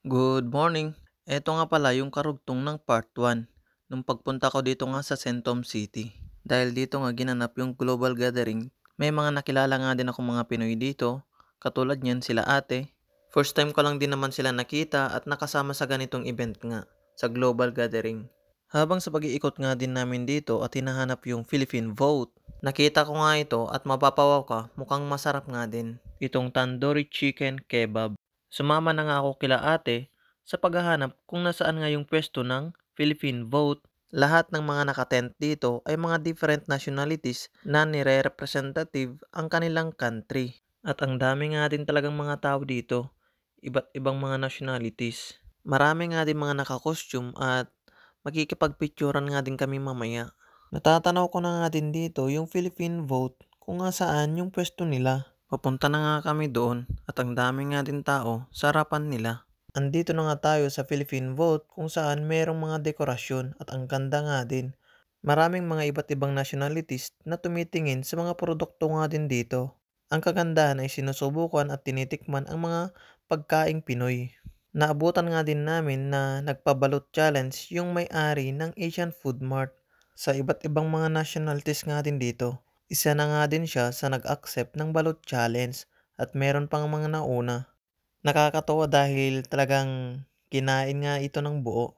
Good morning. Eto nga pala yung karugtong ng part 1 nung pagpunta ko dito nga sa Centum City. Dahil dito nga ginanap yung global gathering, may mga nakilala nga din ako mga Pinoy dito, katulad niyan sila ate. First time ko lang din naman sila nakita at nakasama sa ganitong event nga, sa global gathering. Habang sa pag-iikot nga din namin dito at hinahanap yung Philippine vote, nakita ko nga ito at mapapawaw ka, mukhang masarap nga din. Itong tandoori chicken kebab. Sumama na nga ako kila ate sa paghahanap kung nasaan nga yung pwesto ng Philippine vote. Lahat ng mga nakatent dito ay mga different nationalities na nire-representative ang kanilang country. At ang dami nga din talagang mga tao dito, iba't ibang mga nationalities. Marami nga din mga naka-costume at makikipagpicturan nga din kami mamaya. Natatanaw ko na nga din dito yung Philippine vote kung nga saan yung pwesto nila. Papunta na nga kami doon at ang dami nga din tao sa harapan nila. Andito na nga tayo sa Philippine vote kung saan merong mga dekorasyon at ang ganda nga din. Maraming mga iba't ibang nationalities na tumitingin sa mga produkto nga din dito. Ang kagandahan ay sinusubukan at tinitikman ang mga pagkaing Pinoy. Naabutan nga din namin na nagpabalot challenge yung may-ari ng Asian Food Mart sa iba't ibang mga nationalities nga din dito. Isa na nga din siya sa nag-accept ng balot challenge at meron pang mga nauna. Nakakatawa dahil talagang kinain nga ito ng buo.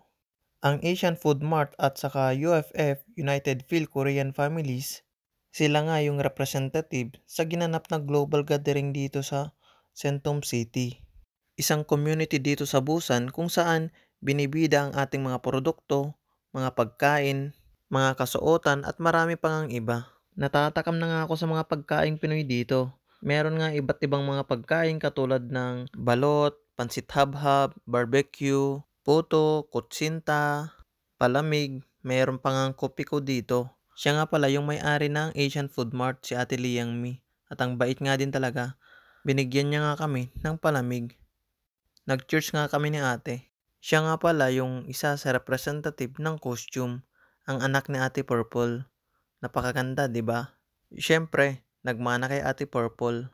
Ang Asian Food Mart at saka UFF, United Phil Korean Families, sila nga yung representative sa ginanap na global gathering dito sa Centum City. Isang community dito sa Busan kung saan binibida ang ating mga produkto, mga pagkain, mga kasuotan at marami pang ang iba. Natatakam na nga ako sa mga pagkaing Pinoy dito. Meron nga iba't ibang mga pagkain katulad ng balot, pansit habhab, barbecue, puto, kutsinta, palamig, meron pang ang kopi ko dito. Siya nga pala yung may-ari ng Asian Food Mart, si Ate Liang Mi. At ang bait nga din talaga. Binigyan niya nga kami ng palamig. Nag-church nga kami ni ate. Siya nga pala yung isa sa representative ng costume, ang anak ni Ate Purple. Napakaganda, 'di ba? Siyempre, nagmana kay Ate Purple.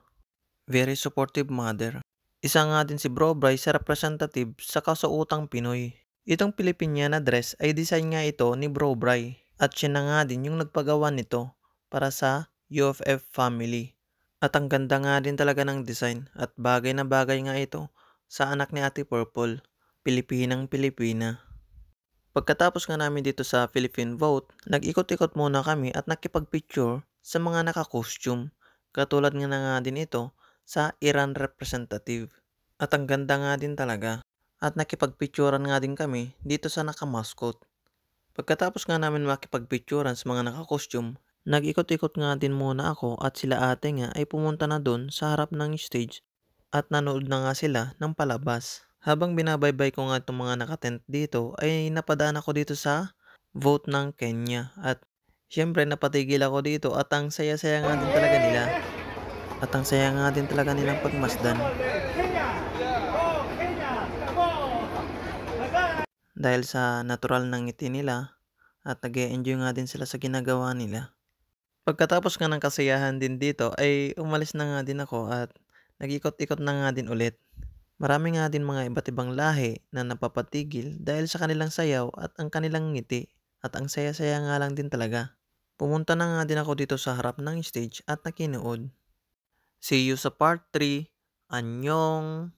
Very supportive mother. Isa nga din si Bro Bry sa representative sa kasuotang Pinoy. Itong Filipiniana dress ay design nga ito ni Bro Bry at siya na nga din yung nagpagawa nito para sa UFF family. At ang ganda nga din talaga ng design at bagay na bagay nga ito sa anak ni Ate Purple, Pilipinang Pilipina. Pagkatapos nga namin dito sa Philippine Vote, nag-ikot-ikot muna kami at nakipag-picture sa mga naka-costume. Katulad nga na nga din ito sa Iran representative. At ang ganda nga din talaga. At nakipag-picturean nga din kami dito sa naka-mascot. Pagkatapos nga namin makipag-picturean sa mga naka-costume, nag-ikot-ikot nga din muna ako at sila ate nga ay pumunta na doon sa harap ng stage at nanood na nga sila ng palabas. Habang binabaybay ko nga itong mga nakatent dito ay napadaan ako dito sa vote ng Kenya at syempre napatigil ako dito at ang saya-saya nga din talaga nila. At ang saya nga din talaga nilang pagmasdan. Dahil sa natural ng ngiti nila at nag-e-enjoy nga din sila sa ginagawa nila. Pagkatapos nga ng kasiyahan din dito ay umalis na nga din ako at nag-ikot-ikot na nga din ulit. Marami nga din mga iba't ibang lahi na napapatigil dahil sa kanilang sayaw at ang kanilang ngiti at ang saya-saya nga lang din talaga. Pumunta na nga din ako dito sa harap ng stage at nakinood. See you sa part 3. Anyong!